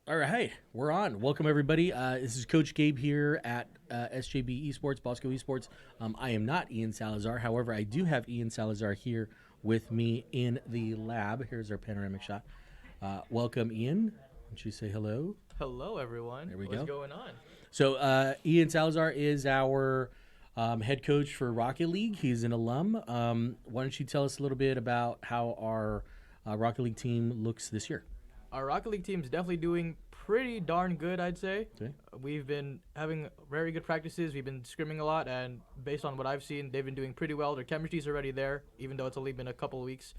All right, we're on. Welcome, everybody. This is Coach Gabe here at SJB Esports, Bosco Esports. I am not Ian Salazar. However, I do have Ian Salazar here with me in the lab. Here's our panoramic shot. Welcome, Ian. Why don't you say hello? Hello, everyone. There we What's go. going on? So, Ian Salazar is our head coach for Rocket League. He's an alum. Why don't you tell us a little bit about how our Rocket League team looks this year? Our Rocket League team is definitely doing pretty darn good, I'd say. Okay. We've been having very good practices. We've been scrimming a lot, and based on what I've seen, they've been doing pretty well. Their chemistry's already there, even though it's only been a couple of weeks,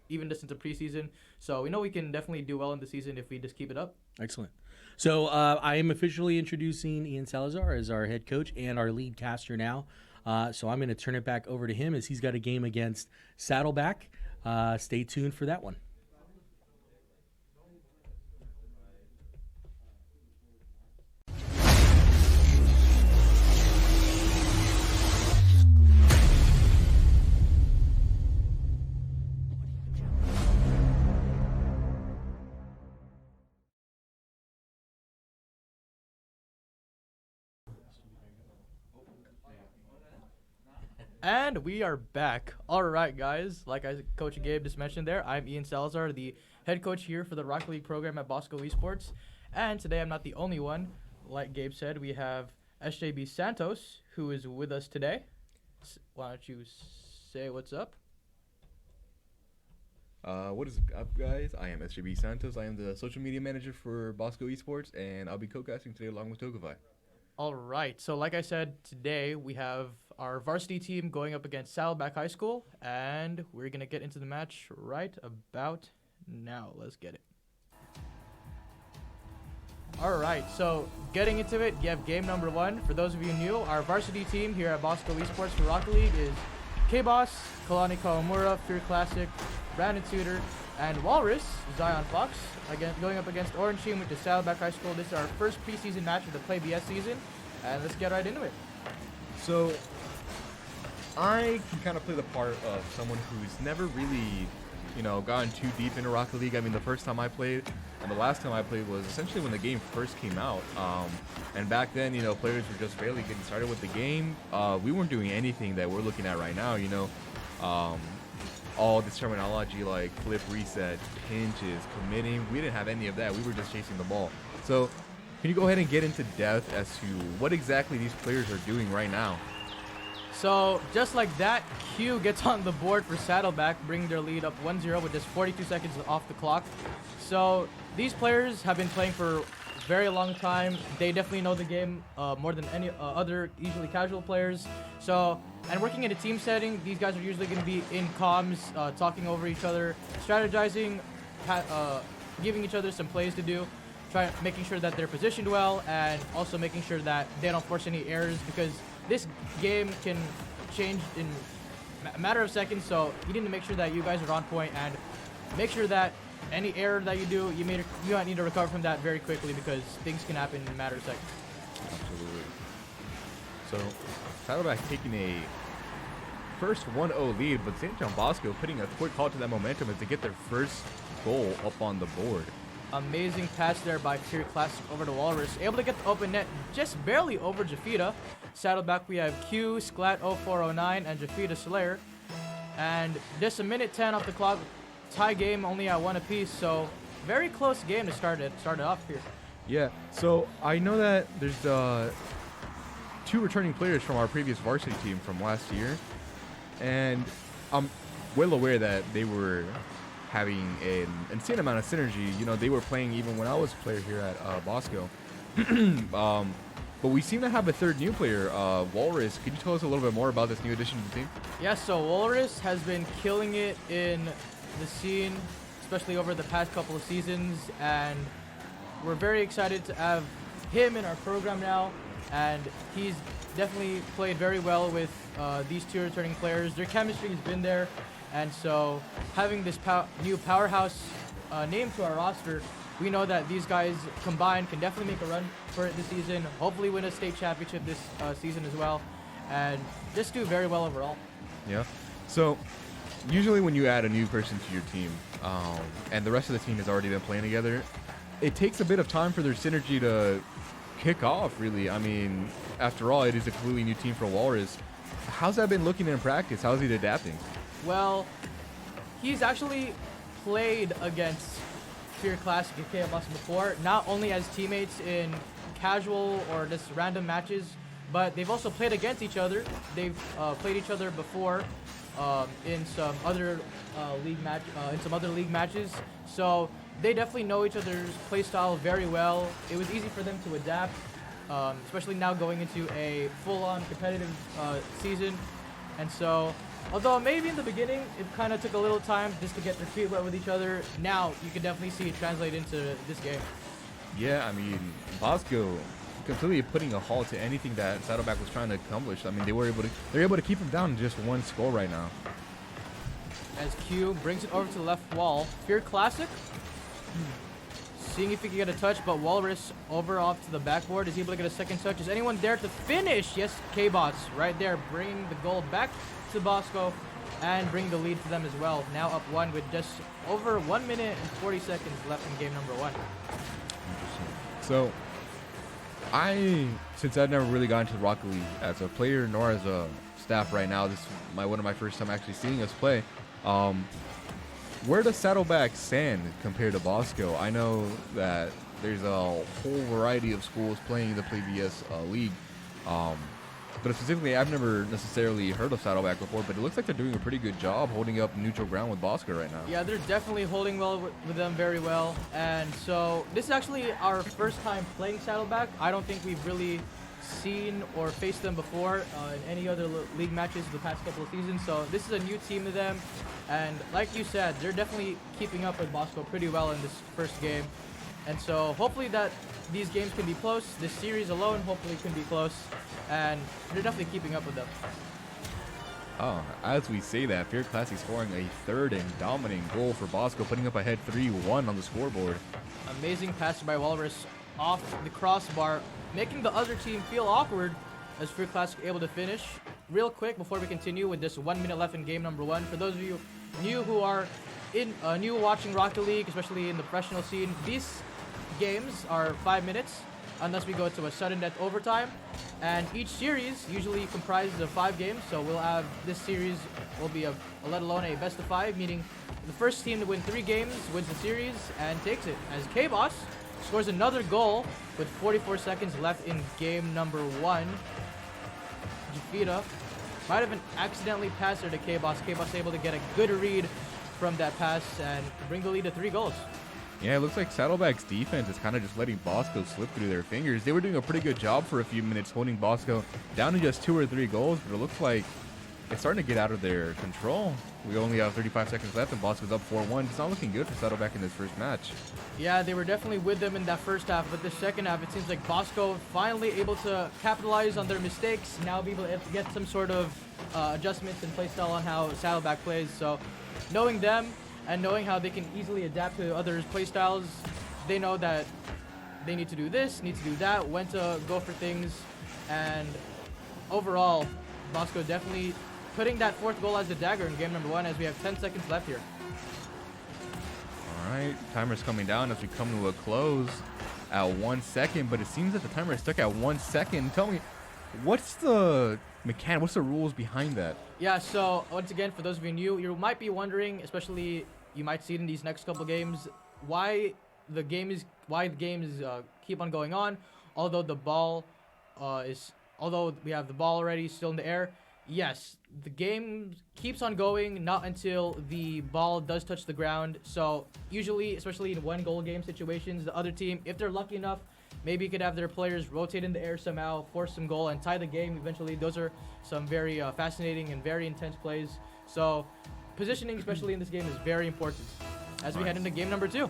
even just into preseason. So we know we can definitely do well in the season if we just keep it up. Excellent. So I am officially introducing Ian Salazar as our head coach and our lead caster now. So I'm going to turn it back over to him as he's got a game against Saddleback. Stay tuned for that one. And we are back. All right, guys. Like Coach Gabe just mentioned there, I'm Ian Salazar, the head coach here for the Rocket League program at Bosco Esports. And today I'm not the only one. Like Gabe said, we have SJB Santos, who is with us today. Why don't you say what's up? What is up, guys? I am SJB Santos. I am the social media manager for Bosco Esports, and I'll be co-casting today along with TOKIFYY. All right. So like I said, today we have our varsity team going up against Saddleback High School, and we're going to get into the match right about now. Let's get it. All right. So getting into it, you have game number one. For those of you new, our varsity team here at Bosco Esports for Rocket League is K-Boss, Kalani Kawamura, Fear Classic, Brandon Tudor, and Walrus, Zion Fox, again going up against Orange Team, which is Saddleback High School. This is our first preseason match of the Play BS season, and let's get right into it. So, I can kind of play the part of someone who's never really, gotten too deep into Rocket League. I mean, the first time I played and the last time I played was essentially when the game first came out. And back then, players were just barely getting started with the game. We weren't doing anything that we're looking at right now, all this terminology like flip, reset, pinches, committing. We didn't have any of that. We were just chasing the ball. So can you go ahead and get into depth as to what exactly these players are doing right now? So just like that, Q gets on the board for Saddleback, bringing their lead up 1-0 with just 42 seconds off the clock. So these players have been playing for a very long time. They definitely know the game more than any other usually casual players. So, and working in a team setting, these guys are usually going to be in comms, talking over each other, strategizing, giving each other some plays to do, making sure that they're positioned well, and also making sure that they don't force any errors, because this game can change in a matter of seconds. So you need to make sure that you guys are on point and make sure that any error that you do, you might need to recover from that very quickly, because things can happen in a matter of seconds. Absolutely. So, Saddleback taking a first 1-0 lead, but St. John Bosco putting a quick call to that momentum as they get their first goal up on the board. Amazing pass there by Fear Classic over to Walrus. Able to get the open net just barely over Jafita. Saddleback, we have Q, Sklat 0409, and Jafita Slayer. And just a minute 10 off the clock. Tie game only at one apiece, so very close game to start it off here. Yeah, so I know that there's two returning players from our previous varsity team from last year, and I'm well aware that they were having an insane amount of synergy. They were playing even when I was a player here at Bosco. But we seem to have a third new player, Walrus. Could you tell us a little bit more about this new addition to the team? Yeah, so Walrus has been killing it in the scene, especially over the past couple of seasons, and we're very excited to have him in our program now, and he's definitely played very well with these two returning players. Their chemistry has been there, and so having this new powerhouse named to our roster, we know that these guys combined can definitely make a run for it this season, hopefully win a state championship this season as well, and just do very well overall. Yeah. So usually when you add a new person to your team, and the rest of the team has already been playing together, it takes a bit of time for their synergy to kick off, really. I mean, after all, it is a completely new team for Walrus. How's that been looking in practice? How's he adapting? Well, he's actually played against Fear Classic and KBOS before, not only as teammates in casual or just random matches, but they've also played against each other. They've played each other before in some other league matches. So they definitely know each other's playstyle very well. It was easy for them to adapt, especially now going into a full-on competitive season. And so, although maybe in the beginning it kind of took a little time just to get their feet wet with each other, now you can definitely see it translate into this game. Yeah, I mean, Bosco completely putting a halt to anything that Saddleback was trying to accomplish. I mean, they're able to keep him down to just one score right now. As Q brings it over to the left wall. Fear Classic, seeing if he can get a touch, but Walrus over off to the backboard. Is he able to get a second touch? Is anyone there to finish? Yes, KBOS right there, bringing the goal back to Bosco and bringing the lead for them as well. Now up one with just over 1 minute and 40 seconds left in game number one. So, since I've never really gotten to the Rocket League as a player nor as a staff right now, this is one of my first time actually seeing us play. Where does Saddleback stand compared to Bosco? I know that there's a whole variety of schools playing the PlayVS league, but specifically I've never necessarily heard of Saddleback before, but it looks like they're doing a pretty good job holding up neutral ground with Bosco right now. Yeah, they're definitely holding well with them very well. And so this is actually our first time playing Saddleback. I don't think we've really seen or faced them before in any other league matches the past couple of seasons. So this is a new team to them. And like you said, they're definitely keeping up with Bosco pretty well in this first game. And so hopefully that these games can be close. This series alone hopefully can be close. And they're definitely keeping up with them. Oh, as we say that, Fear Classic scoring a third and dominant goal for Bosco, putting up ahead 3-1 on the scoreboard. Amazing pass by Walrus off the crossbar, making the other team feel awkward as Fear Classic able to finish. Real quick before we continue with this 1 minute left in game number one, for those of you new who are new watching Rocket League, especially in the professional scene, these games are 5 minutes unless we go to a sudden death overtime. And each series usually comprises of 5 games, so we'll have this series will be let alone a best of 5, meaning the first team to win 3 games wins the series and takes it. As KBOS scores another goal with 44 seconds left in game number one. Jafita might have been accidentally passed there to KBOS. KBOS able to get a good read from that pass and bring the lead to 3 goals. Yeah, it looks like Saddleback's defense is kind of just letting Bosco slip through their fingers. They were doing a pretty good job for a few minutes holding Bosco down to just 2 or 3 goals, but it looks like it's starting to get out of their control. We only have 35 seconds left and Bosco's up 4-1. It's not looking good for Saddleback in this first match. Yeah, they were definitely with them in that first half, but the second half, it seems like Bosco finally able to capitalize on their mistakes, now be able to get some sort of adjustments and play style on how Saddleback plays. So knowing them and knowing how they can easily adapt to others' play styles, they know that they need to do this, need to do that, when to go for things. And overall, Bosco definitely putting that 4th goal as a dagger in game number one as we have 10 seconds left here. All right, timer's coming down as we come to a close at 1 second, but it seems that the timer is stuck at 1 second. Tell me, what's the mechanic, what's the rules behind that? Yeah, so once again, for those of you new, you might be wondering, especially you might see it in these next couple games, why the games keep on going on, although we have the ball already still in the air. Yes, the game keeps on going, not until the ball does touch the ground. So usually, especially in 1 goal game situations, the other team, if they're lucky enough, maybe could have their players rotate in the air somehow, force some goal, and tie the game eventually. Those are some very fascinating and very intense plays. So positioning, especially in this game, is very important as we head into game number 2.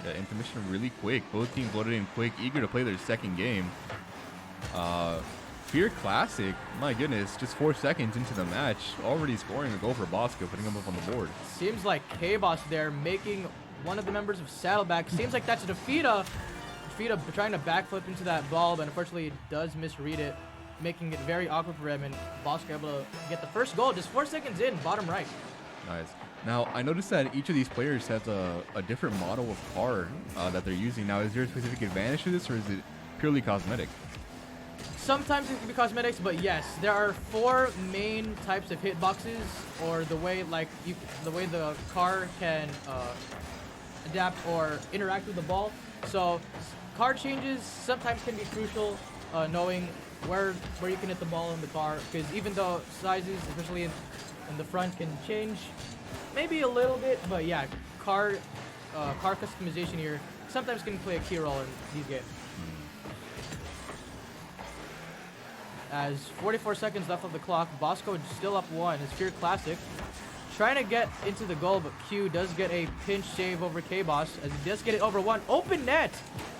The intermission really quick. Both teams loaded in quick, eager to play their second game. Fear Classic, my goodness, just 4 seconds into the match, already scoring a goal for Bosco, putting him up on the board. Seems like KBOS there making one of the members of Saddleback. Seems like that's Jafita. Jafita trying to backflip into that ball, but unfortunately does misread it, making it very awkward for him. And Bosco able to get the first goal just 4 seconds in, bottom right. Nice. Now, I noticed that each of these players has a different model of car that they're using. Now, is there a specific advantage to this, or is it purely cosmetic? Sometimes it can be cosmetics, but yes, there are 4 main types of hitboxes, or the way the car can adapt or interact with the ball. So car changes sometimes can be crucial, knowing where you can hit the ball in the car, because even though sizes, especially in the front, can change maybe a little bit, but yeah, car customization here sometimes can play a key role in these games. As 44 seconds left on the clock, Bosco still up 1. It's Fear Classic trying to get into the goal, but Q does get a pinch save over K-Boss as he does get it over 1. Open net!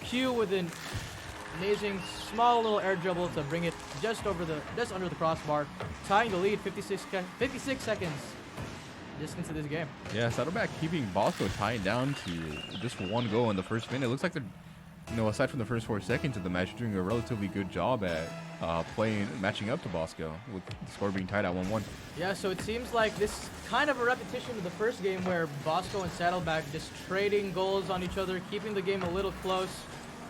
Q with an amazing small little air dribble to bring it just under the crossbar, tying the lead. 56 seconds distance of this game. Yeah, Saddleback keeping Bosco tied down to just 1 goal in the first minute. It looks like they're, aside from the first 4 seconds of the match, doing a relatively good job at matching up to Bosco, with the score being tied at 1-1. Yeah, so it seems like this is kind of a repetition of the first game where Bosco and Saddleback just trading goals on each other, keeping the game a little close.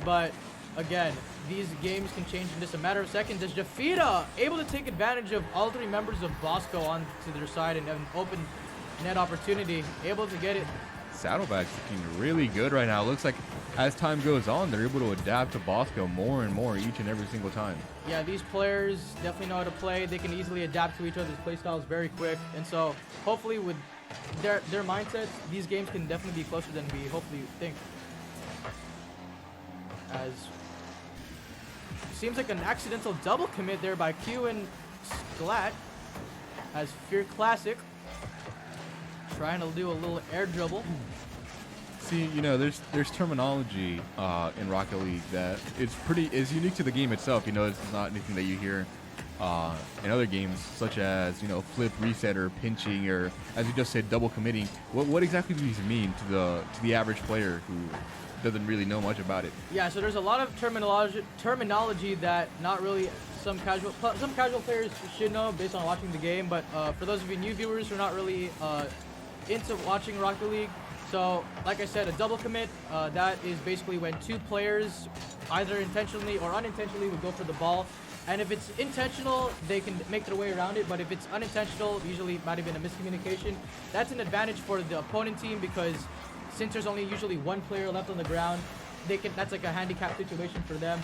But again, these games can change in just a matter of seconds as Jafita able to take advantage of all 3 members of Bosco onto their side and have an open net opportunity, able to get it. Saddleback's looking really good right now. It looks like as time goes on, they're able to adapt to Bosco more and more each and every single time. Yeah, these players definitely know how to play. They can easily adapt to each other's play styles very quick. And so hopefully with their mindsets, these games can definitely be closer than we hopefully think. As seems like an accidental double commit there by Q and Sklat as Fear Classic trying to do a little air dribble. See, there's terminology in Rocket League that is unique to the game itself. It's not anything that you hear in other games, such as flip, reset, or pinching, or as you just said, double committing. What exactly do these mean to the average player who doesn't really know much about it? Yeah, so there's a lot of terminology that not really some casual players should know based on watching the game. But for those of you new viewers who are not really into watching Rocket League, so like I said, a double commit, that is basically when 2 players either intentionally or unintentionally would go for the ball. And if it's intentional, they can make their way around it. But if it's unintentional, usually it might have been a miscommunication. That's an advantage for the opponent team because since there's only usually 1 player left on the ground, that's like a handicap situation for them.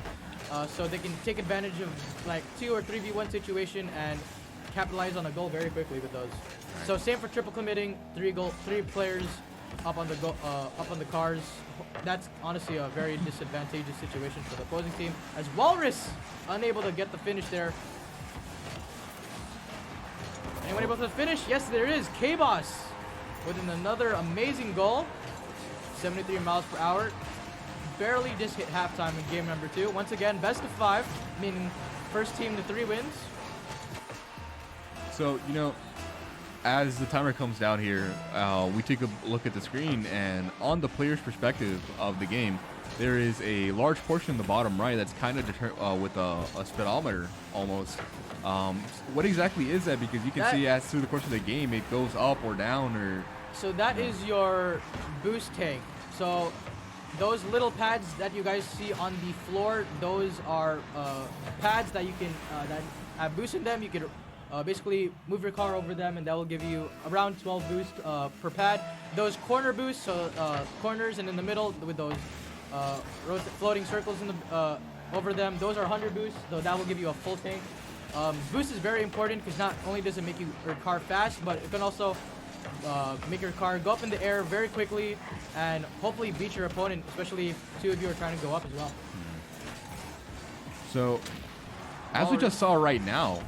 So they can take advantage of like 2 or 3v1 situation and capitalize on a goal very quickly with those. So same for triple committing, 3 players up on the cars. That's honestly a very disadvantageous situation for the opposing team. As Walrus unable to get the finish there. Anyone able to finish? Yes, there is. K-Boss with another amazing goal. 73 miles per hour. Barely just hit halftime in game number 2. Once again, best of 5, meaning first team to 3 wins. So, as the timer comes down here, we take a look at the screen, and on the player's perspective of the game, there is a large portion in the bottom right that's kind of with a speedometer almost. What exactly is that? Because you can see as through the course of the game, it goes up or down, or. So that is your boost tank. So those little pads that you guys see on the floor, those are pads that you can that have boost in them. You can basically move your car over them, and that will give you around 12 boost per pad. Those corner boosts, so corners and in the middle with those floating circles in the over them, those are 100 boosts, so that will give you a full tank. Boost is very important because not only does it make your car fast, but it can also make your car go up in the air very quickly and hopefully beat your opponent, especially if 2 of you are trying to go up as well. So, as we just saw right now,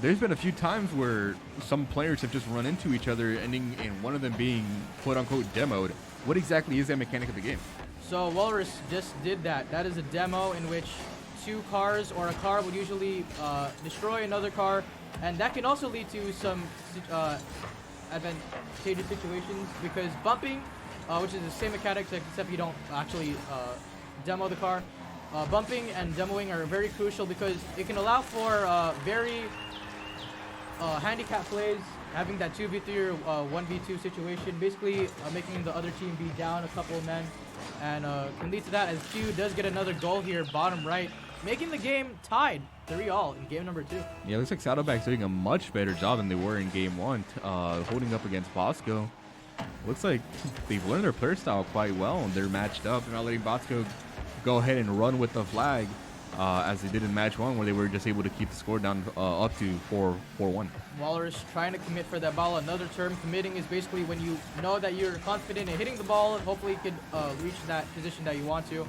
there's been a few times where some players have just run into each other, ending in one of them being quote-unquote demoed. What exactly is that mechanic of the game? So Walrus just did that. That is a demo in which 2 cars or a car would usually destroy another car, and that can also lead to some advantageous situations because bumping, which is the same mechanics except you don't actually demo the car. Bumping and demoing are very crucial because it can allow for very handicap plays, having that 2v3 or 1v2 situation, basically making the other team be down a couple of men, and can lead to that as Q does get another goal here, bottom right, making the game tied 3-all in game number 2. Yeah, it looks like Saddleback's doing a much better job than they were in game 1, holding up against Bosco. Looks like they've learned their player style quite well, and they're matched up. They're not letting Bosco go ahead and run with the flag as they did in match 1, where they were just able to keep the score down up to 4-1. Walrus trying to commit for that ball. Another term, committing is basically when you know that you're confident in hitting the ball, and hopefully you could reach that position that you want to.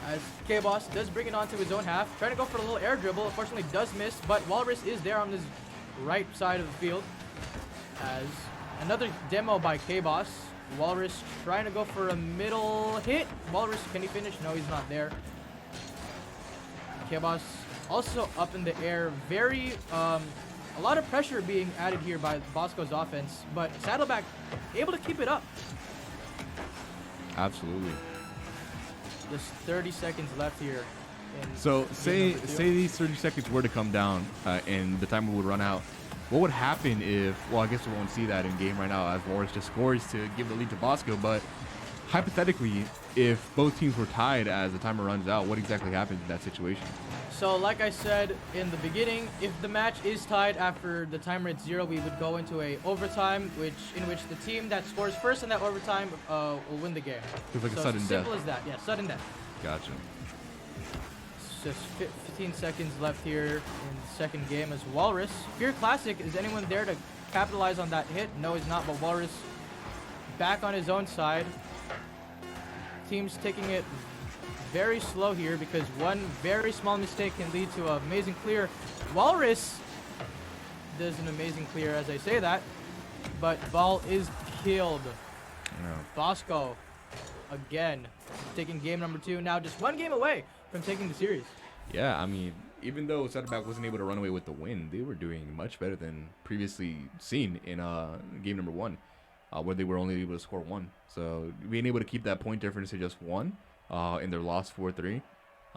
As K-Boss does bring it onto his own half, trying to go for a little air dribble, unfortunately does miss, but Walrus is there on his right side of the field. As another demo by K-Boss. Walrus trying to go for a middle hit. Walrus, can he finish? No, he's not there. K-Boss also up in the air. Very, a lot of pressure being added here by Bosco's offense, but Saddleback able to keep it up. Absolutely. Just 30 seconds left here. So say these 30 seconds were to come down and the timer would run out. What would happen if, well, I guess we won't see that in game right now as Walrus just scores to give the lead to Bosco, but hypothetically, if both teams were tied as the timer runs out, what exactly happens in that situation? So like I said in the beginning, if the match is tied after the timer at 0, we would go into a overtime, in which the team that scores first in that overtime will win the game. It's like so a sudden death. Simple as that. Yeah, sudden death. Gotcha. Just 15 seconds left here in the second game as Walrus. Fear Classic, is anyone there to capitalize on that hit? No, he's not, but Walrus back on his own side. Team's taking it very slow here because one very small mistake can lead to an amazing clear. Walrus does an amazing clear as I say that, but ball is killed. No. Bosco again taking game number 2, now just one game away from taking the series. Yeah, I mean, even though Saddleback wasn't able to run away with the win, they were doing much better than previously seen in game number 1, where they were only able to score 1. So being able to keep that point difference to just 1 in their loss 4-3,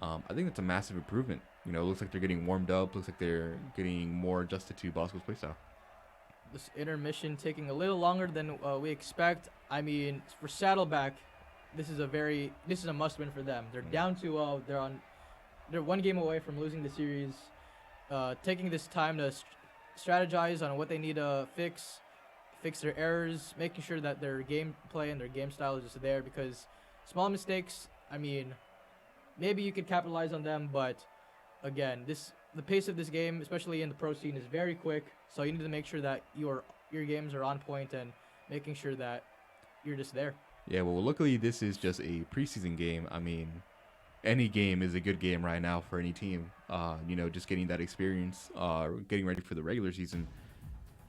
I think that's a massive improvement. You know, it looks like they're getting warmed up. Looks like they're getting more adjusted to Bosco's playstyle. This intermission taking a little longer than we expect. I mean, for Saddleback, this is a must-win for them. They're down 2-0. They're one game away from losing the series. Taking this time to strategize on what they need to fix their errors, making sure that their gameplay and their game style is just there, because small mistakes, I mean, maybe you could capitalize on them, but again, the pace of this game, especially in the pro scene, is very quick, so you need to make sure that your games are on point and making sure that you're just there. Yeah, well, luckily this is just a preseason game. I mean, any game is a good game right now for any team. You know, just getting that experience, getting ready for the regular season.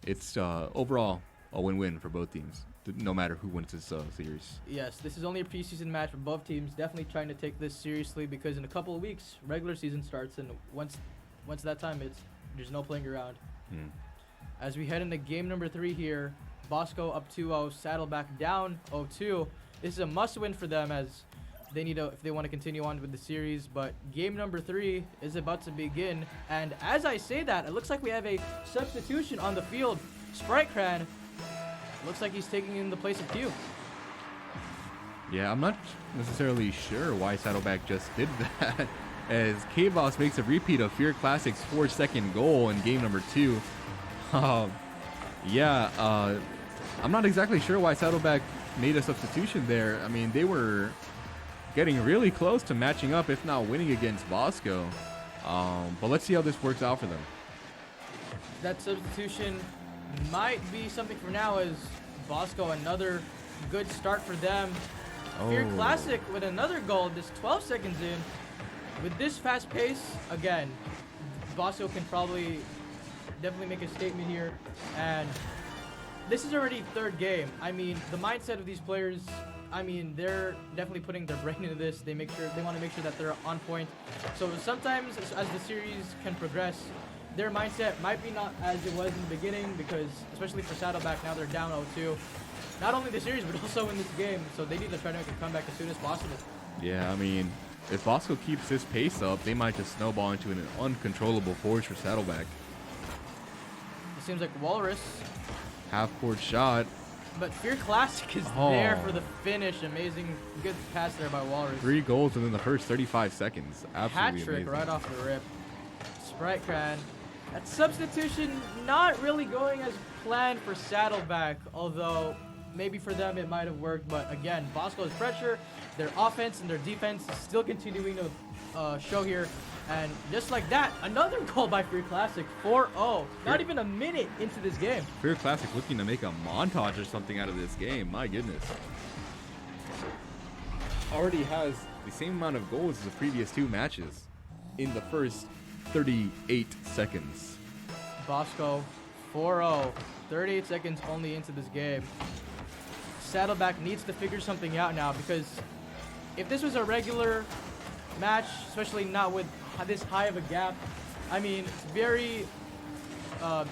It's overall a win-win for both teams, no matter who wins this series. Yes, this is only a preseason match for both teams. Definitely trying to take this seriously because in a couple of weeks, regular season starts, and once that time hits, there's no playing around. As we head into game number 3 here, Bosco up 2-0, Saddleback down 0-2. This is a must-win for them as they need to, if they want to continue on with the series. But game number 3 is about to begin, and as I say that, it looks like we have a substitution on the field. Sprite Cran looks like he's taking in the place of Q. Yeah, I'm not necessarily sure why Saddleback just did that, as K-Boss makes a repeat of Fear Classic's 4-second goal in game number 2. I'm not exactly sure why Saddleback made a substitution there. I mean, they were getting really close to matching up, if not winning against Bosco. But let's see how this works out for them. That substitution might be something for now, as Bosco, another good start for them. Fear Classic with another goal, just 12 seconds in. With this fast pace, again, Bosco can probably definitely make a statement here. And this is already 3rd game. I mean, the mindset of these players, I mean, they're definitely putting their brain into this. They want to make sure that they're on point. So sometimes as the series can progress, their mindset might be not as it was in the beginning, because especially for Saddleback, now they're down 0-2. Not only the series, but also in this game. So they need to try to make a comeback as soon as possible. Yeah, I mean, if Bosco keeps this pace up, they might just snowball into an uncontrollable force for Saddleback. It seems like Walrus, Half-court shot. but Fear Classic is there for the finish. Amazing, good pass there by Walrus. 3 goals within the first 35 seconds. Absolutely Hat trick amazing. right off the rip. Sprite Cran. That substitution not really going as planned for Saddleback, although maybe for them it might have worked. But again, Bosco's pressure, their offense and their defense is still continuing to show here. And just like that, another goal by Free Classic, 4-0. Not even a minute into this game. Fear Classic looking to make a montage or something out of this game. My goodness. Already has the same amount of goals as the previous 2 matches in the first 38 seconds. Bosco, 4-0. 38 seconds only into this game. Saddleback needs to figure something out now, because if this was a regular match, especially not with this high of a gap, I mean, it's very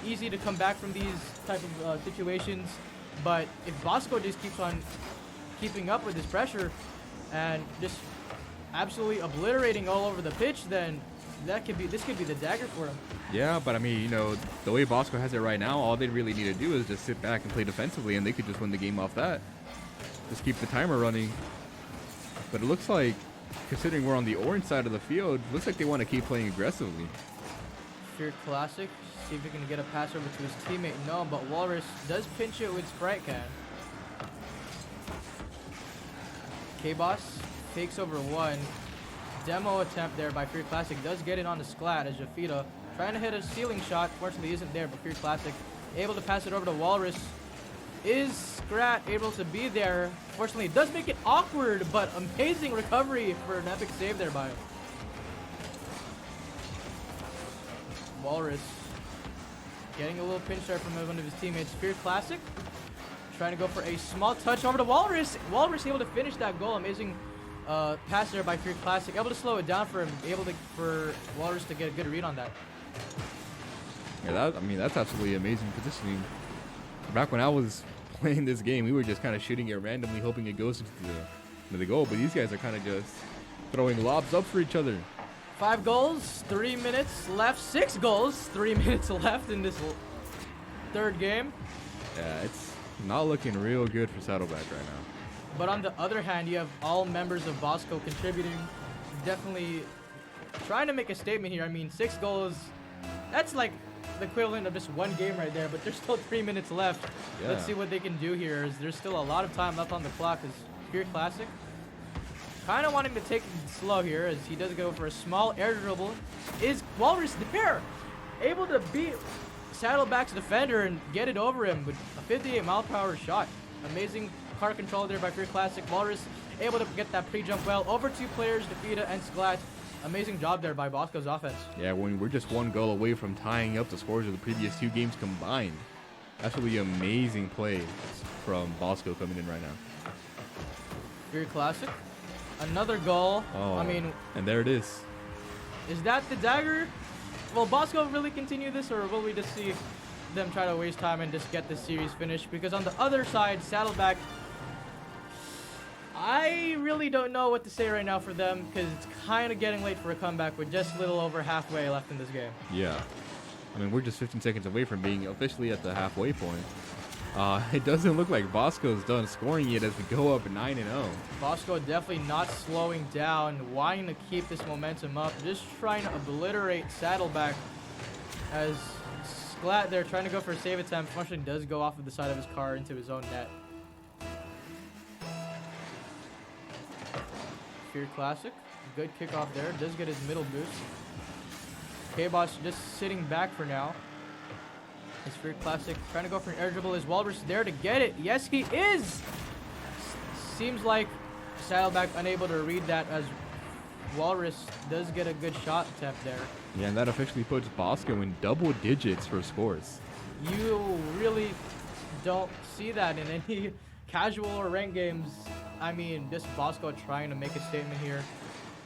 easy to come back from these type of situations. But if Bosco just keeps on keeping up with this pressure and just absolutely obliterating all over the pitch, then this could be the dagger for him. Yeah, but I mean, you know, the way Bosco has it right now, all they really need to do is just sit back and play defensively, and they could just win the game off that. Just keep the timer running. But it looks like, considering we're on the orange side of the field, looks like they want to keep playing aggressively. Fear Classic, see if he can get a pass over to his teammate. No, but Walrus does pinch it with Sprite Can. K-Boss takes over 1. Demo attempt there by Fear Classic does get it on the Sklat as Jafita trying to hit a ceiling shot. Fortunately isn't there, but Fear Classic able to pass it over to Walrus. Is Skrat able to be there? Fortunately, it does make it awkward, but amazing recovery for an epic save there by him. Walrus getting a little pinch there from one of his teammates. Fear Classic trying to go for a small touch over to Walrus. Walrus able to finish that goal. Amazing pass there by Fear Classic. Able to slow it down for him. For Walrus to get a good read on that. Yeah, that's absolutely amazing positioning. Back when I was playing this game, we were just kind of shooting it randomly, hoping it goes into the goal. But these guys are kind of just throwing lobs up for each other. 5 goals, 3 minutes left. 6 goals, 3 minutes left in this third game. Yeah, it's not looking real good for Saddleback right now. But on the other hand, you have all members of Bosco contributing. Definitely trying to make a statement here. I mean, 6 goals, that's like the equivalent of just 1 game right there, but there's still 3 minutes left. Yeah. Let's see what they can do here, as there's still a lot of time left on the clock. As Fear Classic kind of wanting to take it slow here, as he does go for a small air dribble. Is Walrus there? Able to beat Saddleback's defender and get it over him with a 58 mile per hour shot. Amazing car control there by Fear Classic. Walrus able to get that pre-jump well over 2 players, Defeata and Sklat. Amazing job there by Bosco's offense. Yeah, when we're just 1 goal away from tying up the scores of the previous 2 games combined. Absolutely amazing play from Bosco coming in right now. Fear Classic. Another goal. Oh, I mean, and there it is. is that the dagger? Will Bosco really continue this, or will we just see them try to waste time and just get this series finished? Because on the other side, Saddleback, I really don't know what to say right now for them, because it's kind of getting late for a comeback with just a little over halfway left in this game. Yeah. I mean, we're just 15 seconds away from being officially at the halfway point. It doesn't look like Bosco's done scoring yet as we go up 9-0. Bosco definitely not slowing down, wanting to keep this momentum up, just trying to obliterate Saddleback, as Sklat there trying to go for a save attempt. Unfortunately does go off of the side of his car into his own net. Fear Classic, good kickoff there, does get his middle boost. K-Boss just sitting back for now. Is Fear Classic trying to go for an air dribble? Is Walrus there to get it? Yes, he is! Seems like Saddleback unable to read that, as Walrus does get a good shot attempt there. Yeah, and that officially puts Bosco in double digits for scores. You really don't see that in any casual or ranked games. I mean, just Bosco trying to make a statement here.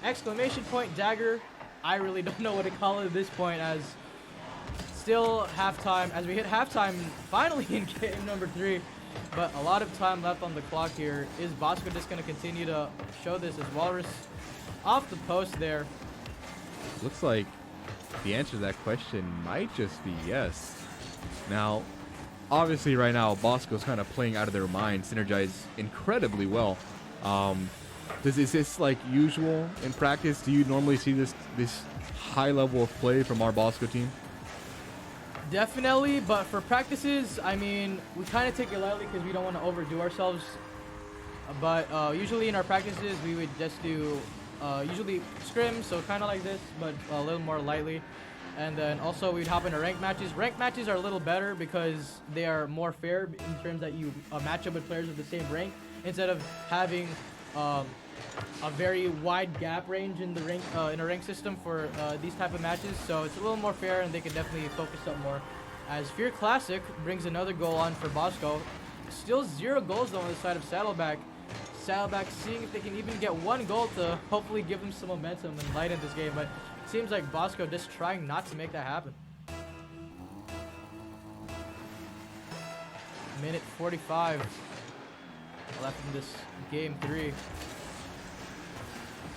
Exclamation point dagger. I really don't know what to call it at this point, as still halftime, as we hit halftime finally in game number 3, but a lot of time left on the clock here. Is Bosco just going to continue to show this, as Walrus off the post there? Looks like the answer to that question might just be yes. Now, obviously right now, Bosco's kind of playing out of their mind, synergize incredibly well. Is this like usual in practice? Do you normally see this high level of play from our Bosco team? Definitely, but for practices, I mean, we kind of take it lightly because we don't want to overdo ourselves. But usually in our practices, we would just do usually scrims, so kind of like this, but a little more lightly. And then also we'd hop into ranked matches. Ranked matches are a little better because they are more fair in terms that you match up with players of the same rank instead of having a very wide gap range in the rank in a rank system for these type of matches. So it's a little more fair, and they can definitely focus up more. As Fear Classic brings another goal on for Bosco. Still 0 goals though on the side of Saddleback. Saddleback seeing if they can even get 1 goal to hopefully give them some momentum and lighten this game, but it seems like Bosco just trying not to make that happen. Minute 45 left in this game 3.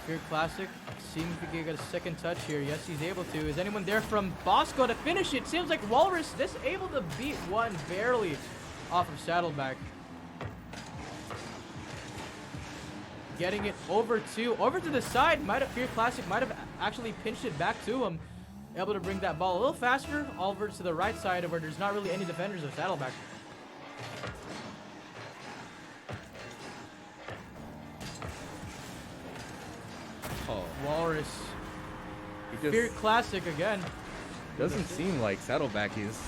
Fear Classic, seeing if he can get a second touch here. Yes, he's able to. Is anyone there from Bosco to finish it? Seems like Walrus just able to beat one barely off of Saddleback. Getting it over to the side. Fear Classic might have actually pinched it back to him. Able to bring that ball a little faster over to the right side where there's not really any defenders of Saddleback. Oh, Walrus. it Fear just Classic again. doesn't seem like Saddleback is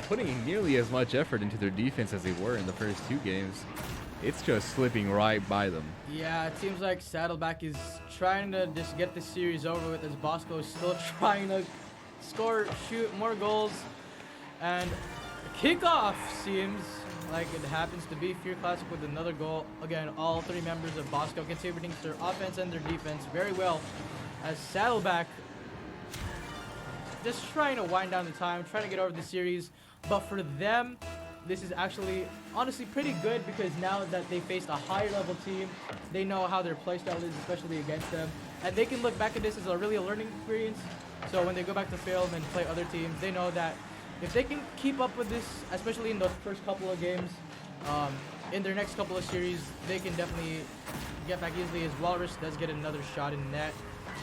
putting in nearly as much effort into their defense as they were in the first 2 games. It's just slipping right by them. Yeah, it seems like Saddleback is trying to just get this series over with as Bosco is still trying to shoot more goals. And kickoff seems like it happens to be Fear Classic with another goal. Again, all 3 members of Bosco contributing to their offense and their defense very well. As Saddleback just trying to wind down the time, trying to get over the series. But for them, this is actually honestly pretty good because now that they faced a higher level team, they know how their playstyle is, especially against them. And they can look back at this as a really learning experience. So when they go back to film and play other teams, they know that if they can keep up with this, especially in the first couple of games, in their next couple of series, they can definitely get back easily as Walrus does get another shot in net.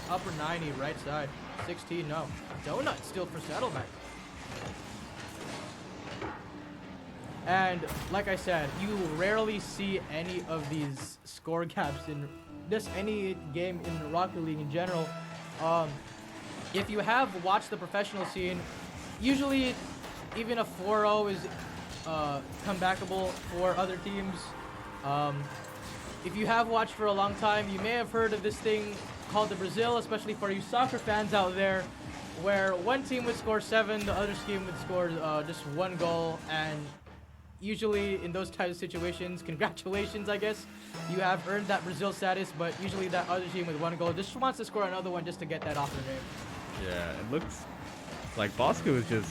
Upper 90, right side. 16, no. Donut still for Saddleback. And like I said, you rarely see any of these score gaps in just any game in Rocket League in general. If you have watched the professional scene, usually even a 4-0 is comebackable for other teams. If you have watched for a long time, you may have heard of this thing called the Brazil, especially for you soccer fans out there, where one team would score 7, the other team would score just 1 goal, and usually in those types of situations, congratulations, I guess. You have earned that Brazil status, but usually that other team with 1 goal just wants to score another one just to get that off their name. Yeah, it looks like Bosco is just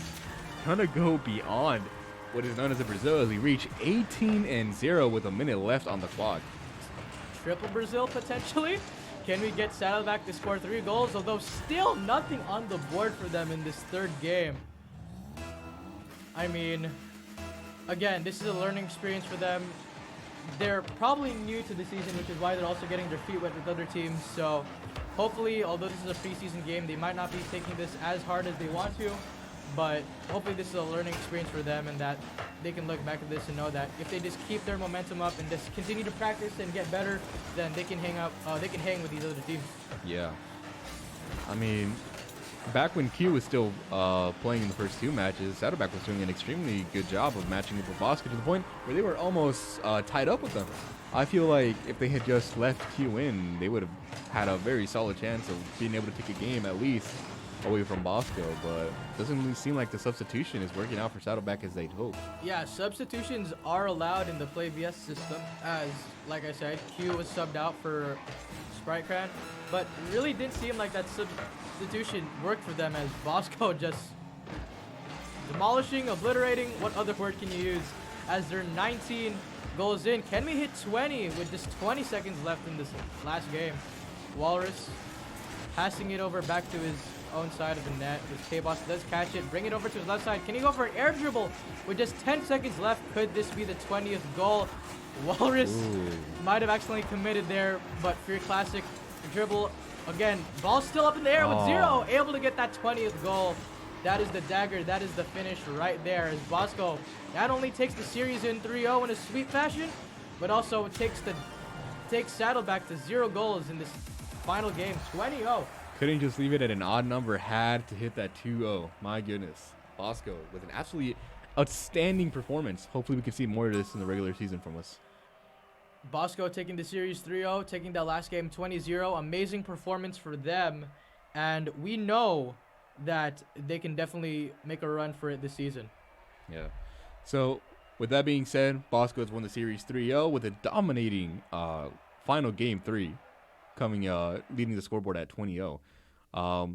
trying to go beyond what is known as a Brazil as we reach 18-0 with a minute left on the clock. Triple Brazil potentially? Can we get Saddleback to score 3 goals? Although still nothing on the board for them in this 3rd game. I mean, again, this is a learning experience for them. They're probably new to the season, which is why they're also getting their feet wet with other teams. So hopefully, although this is a preseason game, they might not be taking this as hard as they want to. But hopefully this is a learning experience for them and that they can look back at this and know that if they just keep their momentum up and just continue to practice and get better, then they can hang with these other teams. Yeah. I mean, back when Q was still playing in the first 2 matches, Saddleback was doing an extremely good job of matching up with Bosco to the point where they were almost tied up with them. I feel like if they had just left Q in, they would have had a very solid chance of being able to take a game at least away from Bosco, but it doesn't really seem like the substitution is working out for Saddleback as they'd hoped. Yeah, substitutions are allowed in the Play VS system, as, like I said, Q was subbed out for Sprite Cran, but really didn't seem like that substitution worked for them as Bosco just demolishing, obliterating, what other word can you use, as they're 19 goals in. Can we hit 20 with just 20 seconds left in this last game? Walrus passing it over back to his own side of the net. As K-Boss does catch it, bring it over to his left side. Can he go for an air dribble with just 10 seconds left? Could this be the 20th goal? Walrus might have accidentally committed there, but Fear Classic dribble again. Ball still up in the air with 0, able to get that 20th goal. That is the dagger. That is the finish right there. As Bosco not only takes the series in 3-0 in a sweep fashion, but also takes Saddleback to 0 goals in this final game, 20-0. Couldn't just leave it at an odd number. Had to hit that 2-0. My goodness. Bosco with an absolutely outstanding performance. Hopefully we can see more of this in the regular season from us. Bosco taking the series 3-0, taking that last game 20-0. Amazing performance for them. And we know that they can definitely make a run for it this season. Yeah. So with that being said, Bosco has won the series 3-0 with a dominating final game 3, coming leading the scoreboard at 20-0. But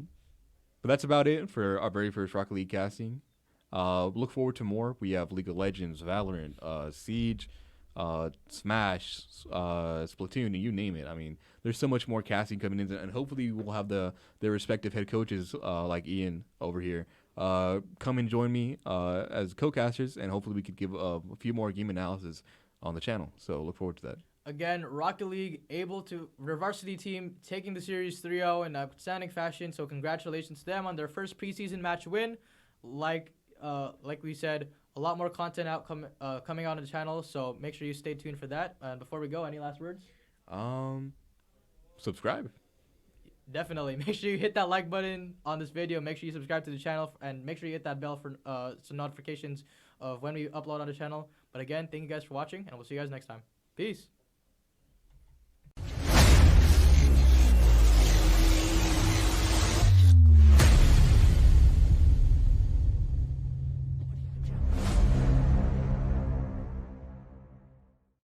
that's about it for our very first Rocket League casting. Look forward to more. We have League of Legends, Valorant, Siege, Smash, Splatoon, you name it. I mean, there's so much more casting coming in, and hopefully we'll have their respective head coaches like Ian over here come and join me as co-casters, and hopefully we could give a few more game analysis on the channel. So look forward to that. Again, Rocket League able to, their varsity team taking the series 3-0 in outstanding fashion. So congratulations to them on their first preseason match win. Like we said, a lot more content coming out on the channel. So make sure you stay tuned for that. And before we go, any last words? Subscribe. Definitely. Make sure you hit that like button on this video. Make sure you subscribe to the channel, and make sure you hit that bell for some notifications of when we upload on the channel. But again, thank you guys for watching, and we'll see you guys next time. Peace.